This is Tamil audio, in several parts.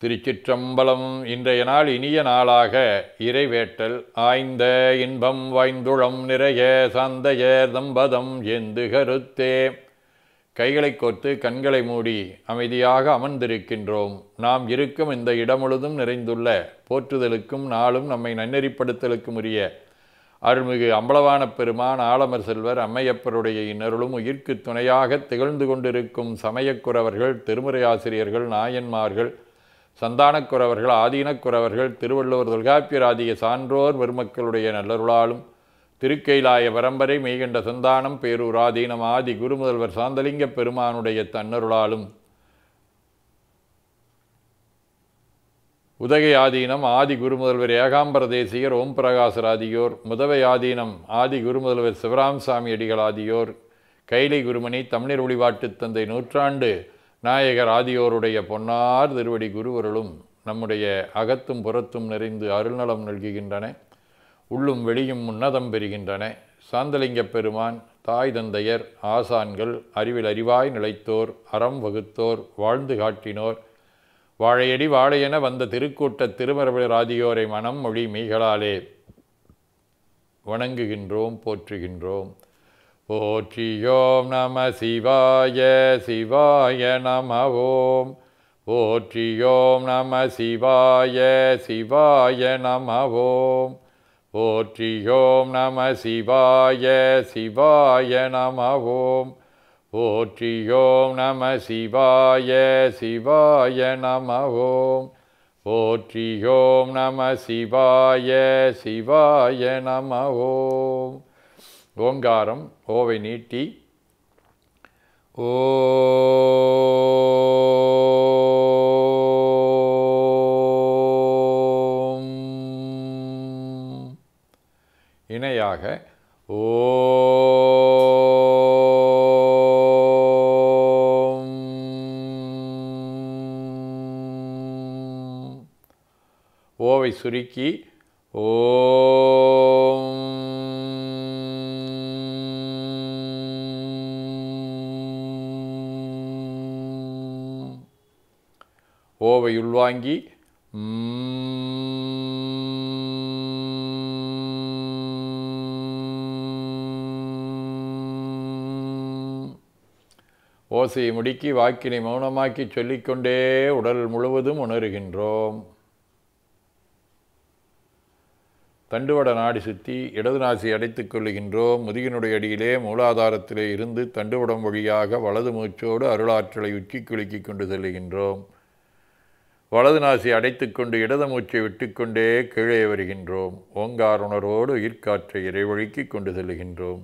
திருச்சிற்றம்பலம். இன்றைய நாள் இனிய நாளாக இறைவேட்டல் ஆய்ந்த இன்பம் வாய்ந்துளம் நிறைய சாந்தையர் தம்பதம் எந்து கருத்தே. கைகளை கோர்த்து கண்களை மூடி அமைதியாக அமர்ந்திருக்கின்றோம். நாம் இருக்கும் இந்த இடம் முழுதும் நிறைந்துள்ள போற்றுதலுக்கும் நாளும் நம்மை நன்னெறிப்படுத்தலுக்கும் உரிய அருள்மிகு அம்பலவான பெருமான் ஆலமர் செல்வர் அம்மையப்பருடைய இன்னருளும் உயிர்க்கு துணையாக திகழ்ந்து கொண்டிருக்கும் சமயக்குறவர்கள், திருமுறையாசிரியர்கள், நாயன்மார்கள், சந்தானக்குறவர்கள், ஆதீனக்குறவர்கள், திருவள்ளுவர், தொல்காப்பியர் ஆகிய சான்றோர் பெருமக்களுடைய நல்லருளாலும் திருக்கைலாய பரம்பரை மெய்கண்ட சந்தானம் பேரூர் ஆதீனம் ஆதி குருமுதல்வர் சாந்தலிங்க பெருமானுடைய தன்னருளாலும் உதகை ஆதீனம் ஆதி குருமுதல்வர் ஏகாம்பர தேசிகர் ஓம் பிரகாசர் ஆதியோர், முதவை ஆதீனம் ஆதி குருமுதல்வர் சிவராமசாமி அடிகள் ஆதியோர், கைலை குருமணி தமிழர் ஒளிவாட்டு தந்தை நூற்றாண்டு நாயகர் ஆதியோருடைய பொன்னார் திருவடி குருவருளும் நம்முடைய அகத்தும் புறத்தும் நிறைந்து அருள்நலம் நல்குகின்றன. உள்ளும் வெளியும் உன்னதம் பெறுகின்றன. சாந்தலிங்க பெருமான், தாய் தந்தையர், ஆசான்கள், அறிவில் அறிவாய் நிலைத்தோர், அறம் வகுத்தோர், வாழ்ந்து காட்டினோர், வாழையடி வாழையென வந்த திருக்கூட்ட திருமரபினர் ஆதியோரை மனம் மொழி மெய்களாலே வணங்குகின்றோம், போற்றுகின்றோம். போற்றியோம் நம சிவாய சிவாய நம ஓம். போற்றியோம் நம சிவாய சிவாய நம ஓம். போற்றியோம் நம சிவாய சிவாய நம ஓம். போற்றியோம் நம சிவாய சிவாய நம ஓம். போற்றியோம் நம சிவாய சிவாய நம ஓம். ஓங்காரம் ஓவை நீட்டி ஓம் இணையாக ஓம். ஓவை சுருக்கி ஓம். ஓவை உள்வாங்கி ஓசையை முடுக்கி வாக்கினை மௌனமாக்கி சொல்லிக்கொண்டே உடல் முழுவதும் உணர்கின்றோம். தண்டுவட நாடி சுற்றி இடது நாசி அடைத்துக் கொள்ளுகின்றோம். முதுகினுடைய அடியிலே மூலாதாரத்திலே இருந்து தண்டுவடம் வழியாக வலது மூச்சோடு அருளாற்றலை உச்சி குலுக்கி கொண்டு செல்லுகின்றோம். வலது நாசி அடைத்துக்கொண்டு இடது மூச்சை விட்டுக்கொண்டே கீழே வருகின்றோம். ஓங்கார உணர்வோடு உயிர்காற்றை இறைவழிக்கு கொண்டு செல்லுகின்றோம்.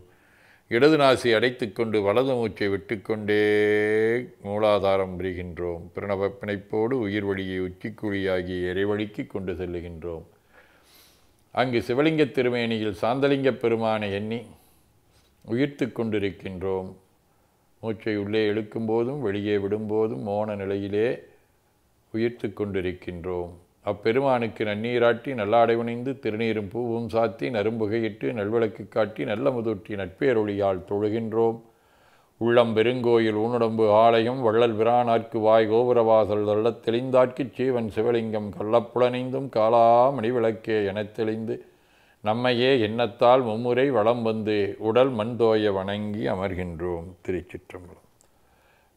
இடது நாசி அடைத்துக்கொண்டு வலது மூச்சை விட்டுக்கொண்டே மூலாதாரம் பெறுகின்றோம். பிரணவ பிணைப்போடு உயிர் வழியை உச்சிக்குழியாகிய இறைவழிக்கு கொண்டு செல்லுகின்றோம். அங்கு சிவலிங்க திருமேனியில் சாந்தலிங்க பெருமானை எண்ணி உயிர்த்து கொண்டிருக்கின்றோம். மூச்சை உள்ளே இழுக்கும் போதும் வெளியே விடும்போதும் மோன நிலையிலே உயிர்த்து கொண்டிருக்கின்றோம். அப்பெருமானுக்கு நன்னீராட்டி நல்லாடைவணிந்து திருநீரும் பூவும் சாத்தி நரும்புகையிட்டு நல்விளக்கு காட்டி நல்ல முதூட்டி நட்பேரொழியால் தொழுகின்றோம். உள்ளம் பெருங்கோயில் ஊனுடம்பு ஆலயம் வள்ளல் பிரானார்க்கு வாய் கோபுரவாசல் தள்ளத் தெளிந்தார்க்குச் சீவன் சிவலிங்கம் கள்ளப்புலனைந்தும் காலா மணிவிளக்கே எனத் தெளிந்து நம்மையே எண்ணத்தால் மும்முறை வளம் வந்து உடல் மண்தோய வணங்கி அமர்கின்றோம். திருச்சிற்றம்பலம்.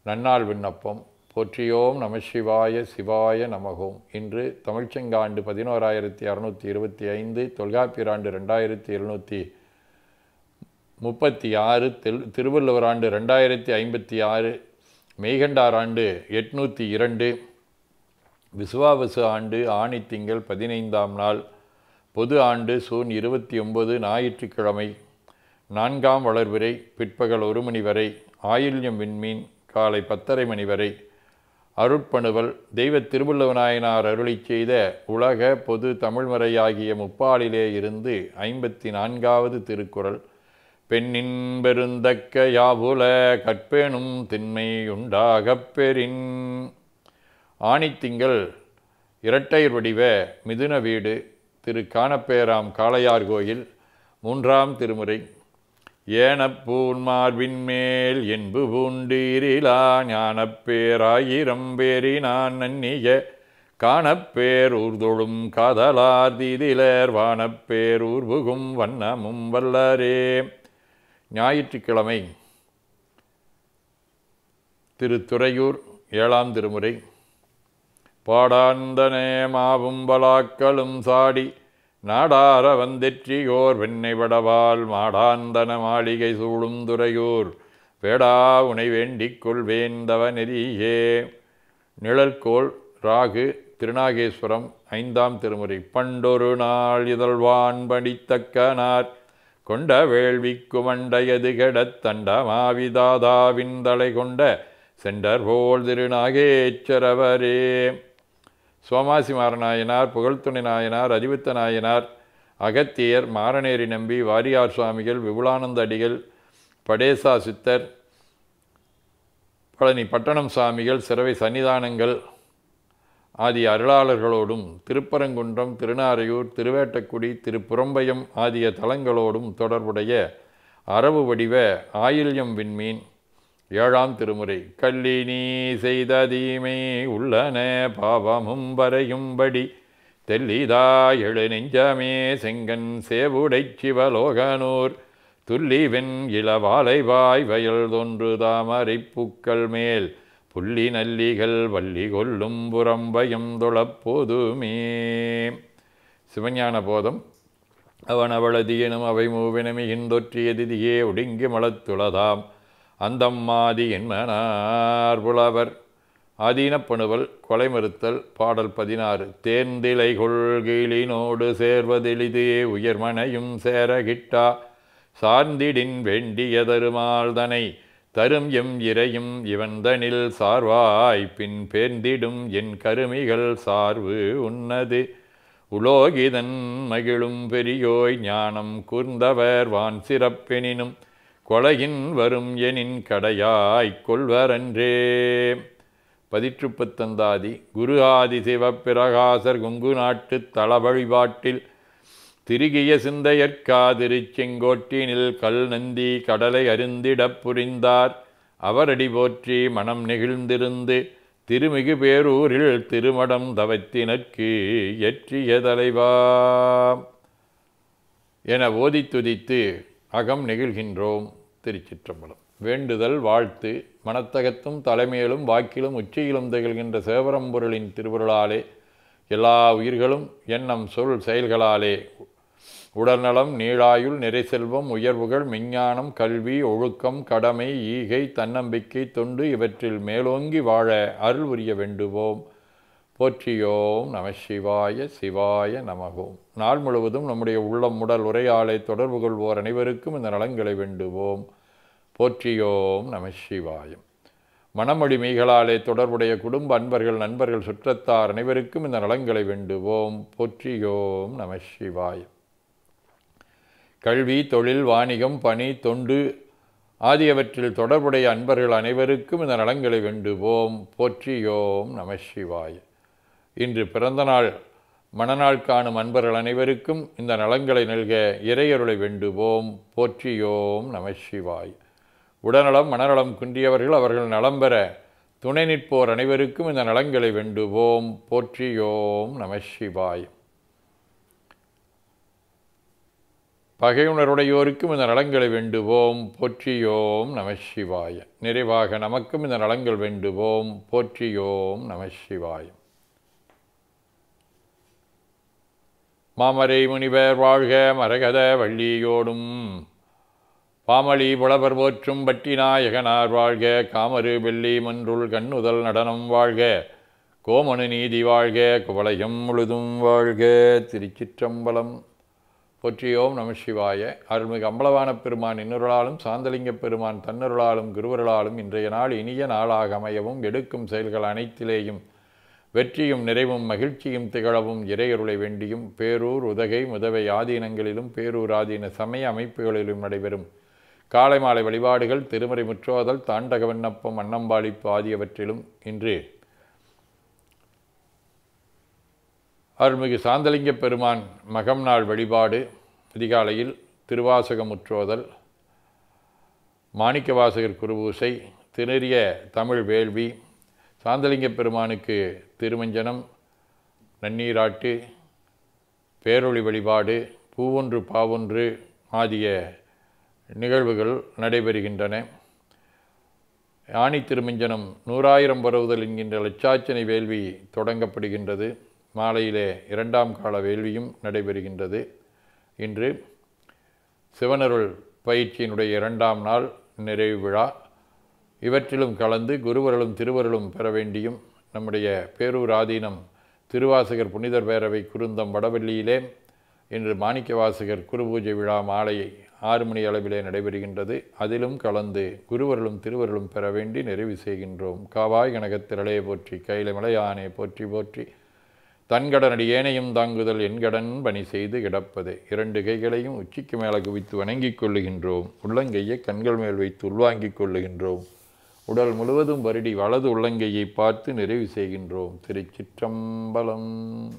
நன்னாள் விண்ணப்பம். போற்றியோம் நம சிவாய சிவாய நமகோம். இன்று தமிழ்ச்செங்காண்டு 11625, தொல்காப்பியர் ஆண்டு 2736, திருவள்ளுவர் ஆண்டு 2056, மெய்கண்டார் ஆண்டு 802, விசுவாவசு ஆண்டு ஆணி திங்கள் 15ஆம் நாள், பொது ஆண்டு சூன் 29 ஞாயிற்றுக்கிழமை, 4ஆம் வளர்பிறை பிற்பகல் 1 மணி வரை, ஆயில்யம் விண்மீன் காலை 10:30 மணி வரை, அருட்பணுவல் தெய்வ திருவள்ளுவநாயனார் அருளி செய்த உலக பொது தமிழ்மறையாகிய முப்பாலிலே இருந்து 54வது திருக்குறள். பெண்ணின் பெருந்தக்க யாவுல கற்பேனும் திண்மை உண்டாகப் பெறின். ஆணித்திங்கள் இரட்டையர் வடிவ மிதுன வீடு திரு காணப்பேராம் காளையார் கோயில் 3ஆம் திருமுறை. ஏனப்பூன் மார்பின் மேல் என்பு பூண்டீரிலா ஞானப்பேராயிரம் பேரினான் நன்னிய காணப்பேர் ஊர்தொழும் காதலார் தீதிலர் வானப்பேர் ஊர்புகும் வண்ணமும் வல்லரே. ஞாயிற்றுக்கிழமை திருத்துறையூர் 7ஆம் திருமுறை. பாடாந்தனே மாவும் பலாக்களும் சாடி நாடார வந்தெற்றியோர் வெண்ணை வடவால் மாடாந்தன மாளிகை சூழும் துறையூர் வேடா உனை வேண்டிக் கொள்வேந்தவ நெறியே. நிழற்கோள் ராகு திருநாகேஸ்வரம் 5ஆம் திருமுறை. பண்டொரு நாள் இதழ்வான் படித்தக்கனார் கொண்ட வேள்விக்கு மண்டையது கெடத் தண்டமாவிதாதாவின் தலை கொண்ட செண்டர் போல் திருநாகேச்சரவரே. சோமாசி மாரநாயனார், புகழ்த்துணை நாயனார், அறிவித்த நாயனார், அகத்தியர், மாரநேரி நம்பி, வாரியார் சுவாமிகள், விபுலானந்த அடிகள், படேசா சித்தர், பழனி பட்டணம் சுவாமிகள், சிறவை சன்னிதானங்கள் ஆகிய அருளாளர்களோடும் திருப்பரங்குன்றம், திருநாரையூர், திருவேட்டக்குடி, திருப்புறம்பயம் ஆகிய தலங்களோடும் தொடர்புடைய அரபு வடிவ ஆயில்யம் விண்மீன் 7ஆம் திருமுறை. கள்ளி நீ செய்த தீமை உள்ளன பாவமும் வரையும்படி தெல்லிதா எழு நெஞ்சமே செங்கன் சேவுடைச் சிவலோகனூர் துல்லிவெண் இளவாலைவாய் வயல் தொன்று தாமரை பூக்கள் மேல் புள்ளி நல்லிகள் வள்ளி கொல்லும் புறம்பயம் தொழப்போதுமே. சிவஞான போதம். அவன் அவளதியனும் அவை மூவினமிகின்றொற்றிய திதியே ஒடுங்கி மலத்துளதாம் அந்தம்மாதி என்மனார் புலவர். ஆதீனப்பணுவல் கொலை மறுத்தல். பாடல் 16. தேர்ந்திலை கொள்கிளினோடு சேர்வதெளிதே உயர்மனையும் சேரகிட்டா சார்ந்திடின் வேண்டியதருமாள் தனை தரும் எம் இறையும் இவந்தனில் சார்வாய் பின் பேர்ந்திடும் என் கருமிகள் சார்வு உன்னது உலோகிதன் மகிழும் பெரியோய் ஞானம் கூர்ந்தவர் வான் சிறப்பெனினும் கொலையின் வரும் எனின் கடையாய்க் கொள்வரன்றே. பதிற்றுப்பத்தந்தாதி. குரு ஆதி சிவப்பிரகாசர் கொங்கு நாட்டு தள வழிபாட்டில் திருகிய சிந்தையற்காதிருச் செங்கோட்டினில் கல் நந்தி கடலை அருந்திடப் புரிந்தார் அவரடி போற்றி மனம் நெகிழ்ந்திருந்து திருமிகு பேரூரில் திருமடம் தவத்தினற்கு எற்றிய தலைவா என ஓதி துதித்து அகம் நெகிழ்கின்றோம். திருச்சிற்றம்பலம். வேண்டுதல் வாழ்த்து. மனத்தகத்தும் தலைமையிலும் வாக்கிலும் உச்சியிலும் திகழ்கின்ற சேவரம்பொருளின் திருவருளாலே எல்லா உயிர்களும் எண்ணம் சொல் செயல்களாலே உடல்நலம், நீளாயுள், நிறை செல்வம், உயர்வுகள், மெஞ்ஞானம், கல்வி, ஒழுக்கம், கடமை, ஈகை, தன்னம்பிக்கை, தொண்டு இவற்றில் மேலோங்கி வாழ அருள் புரிய வேண்டுவோம். போற்றியோம் நம சிவாய. சிவாய நமவோம். நாள் முழுவதும் நம்முடைய உள்ளம் உடல் உரையாலை தொடர்பு கொள்வோர் அனைவருக்கும் இந்த நலன்களை வேண்டுவோம். போற்றியோம் நம சிவாயம். மனமொழி மெய்களாலே தொடர்புடைய குடும்ப அன்பர்கள், நண்பர்கள், சுற்றத்தார் அனைவருக்கும் இந்த நலன்களை வேண்டுவோம். போற்றியோம் நம சிவாயம். கல்வி, தொழில், வாணிகம், பணி, தொண்டு ஆகியவற்றில் தொடர்புடைய அன்பர்கள் அனைவருக்கும் இந்த நலன்களை வேண்டுவோம். போற்றியோம் நம சிவாய. இன்று பிறந்தநாள் மணநாள் காணும் அன்பர்கள் அனைவருக்கும் இந்த நலன்களை நல்க இறையருளை வேண்டுவோம். போற்றியோம் நம சிவாய. உடல்நலம், மனநலம் குன்றியவர்கள் அவர்கள் நலம் பெற துணை நிற்போர் அனைவருக்கும் இந்த நலன்களை வேண்டுவோம். போற்றியோம் நம சிவாய. பகையுணருடையோருக்கும் இந்த நலன்களை வேண்டுவோம். போற்றியோம் நம சிவாய. நிறைவாக நமக்கும் இந்த நலன்கள் வேண்டுவோம். போற்றியோம் நம சிவாய. மாமரை முனிவர் வாழ்க மரகத வள்ளியோடும் பாமளி புலவர் போற்றும் பட்டிநாயகனார் வாழ்க. காமரு வெள்ளி மன்றுள் கண்ணுதல் நடனம் வாழ்க. கோமனு நீதி வாழ்க. குவளையம் முழுதும் வாழ்க. திருச்சிற்றம்பலம். போற்றியோம் நம சிவாய. அருள்மிகு அம்பலவான பெருமான் இன்னொருளாலும் சாந்தலிங்க பெருமான் தன்னருளாலும் குருவருளாலும் இன்றைய நாள் இனிய நாளாக அமையவும் எடுக்கும் செயல்கள் அனைத்திலேயும் வெற்றியும் நிறைவும் மகிழ்ச்சியும் திகழவும் இறையருளை வேண்டியும் பேரூர், உதகை, முதவை ஆதீனங்களிலும் பேரூர் ஆதீன சமய அமைப்புகளிலும் நடைபெறும் காலை மாலை வழிபாடுகள், திருமறை முற்றோதல், தாண்டக விண்ணப்பம், அன்னம்பாளிப்பு ஆகியவற்றிலும் இன்று அருள்மிகு சாந்தலிங்க பெருமான் மகம் நாள் வழிபாடு அதிகாலையில் திருவாசக முற்றோதல், மாணிக்கவாசகர் குருபூசை, திருநெறிய தமிழ் வேள்வி, சாந்தலிங்க பெருமானுக்கு திருமஞ்சனம், நன்னீராட்டு, பேரொளி வழிபாடு, பூவொன்று பாவொன்று ஆகிய நிகழ்வுகள் நடைபெறுகின்றன. ஆணி திருமஞ்சனம் 100,000 பரவுதல் என்கின்ற லட்சார்ச்சனை வேள்வி தொடங்கப்படுகின்றது. மாலையிலே 2ஆம் கால வேள்வியும் நடைபெறுகின்றது. இன்று சிவனருள் பயிற்சியினுடைய 2ஆம் நாள் நிறைவு விழா. இவற்றிலும் கலந்து குருவருளும் திருவருளும் பெற வேண்டியும் நம்முடைய பேரூர் ஆதீனம் திருவாசகர் புனிதர் பேரவை குருந்தம் வடவள்ளியிலே இன்று மாணிக்கவாசகர் குருபூஜை விழா மாலை 6 மணி அளவிலே நடைபெறுகின்றது. அதிலும் கலந்து குருவருளும் திருவருளும் பெற வேண்டி நிறைவு செய்கின்றோம். காவாய் கனகத்திரளே போற்றி, கையில மலையானே போற்றி போற்றி, தன்கடனடி ஏனையும் தாங்குதல் என்கடன் பணி செய்து கிடப்பது. 2 கைகளையும் உச்சிக்கு மேலே குவித்து வணங்கிக் கொள்ளுகின்றோம். உள்ளங்கையை கண்கள் மேல் வைத்து உள்வாங்கிக் கொள்ளுகின்றோம். உடல் முழுவதும் வருடி வலது உள்ளங்கையை பார்த்து நிறைவு செய்கின்றோம். திருச்சிற்றம்பலம்.